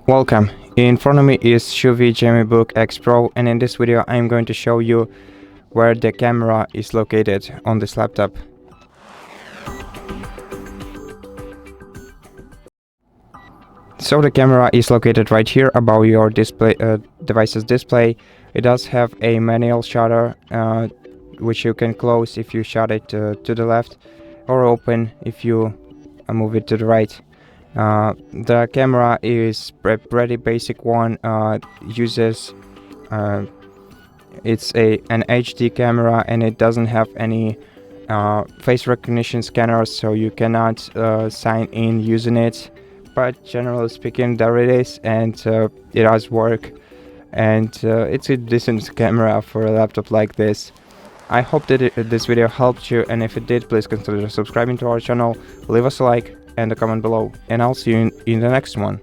Welcome. In front of me is CHUWI GemiBook X Pro, and in this video I'm going to show you where the camera is located on this laptop. So the camera is located right here above your device's display. It does have a manual shutter which you can close if you shut it to the left, or open if you move it to the right. The camera is a pretty basic one. Uses it's an HD camera, and it doesn't have any face recognition scanners, so you cannot sign in using it. But generally speaking, there it is, and it does work, and it's a decent camera for a laptop like this. I hope that this video helped you, and if it did, please consider subscribing to our channel, leave us a like and a comment below, and I'll see you in the next one.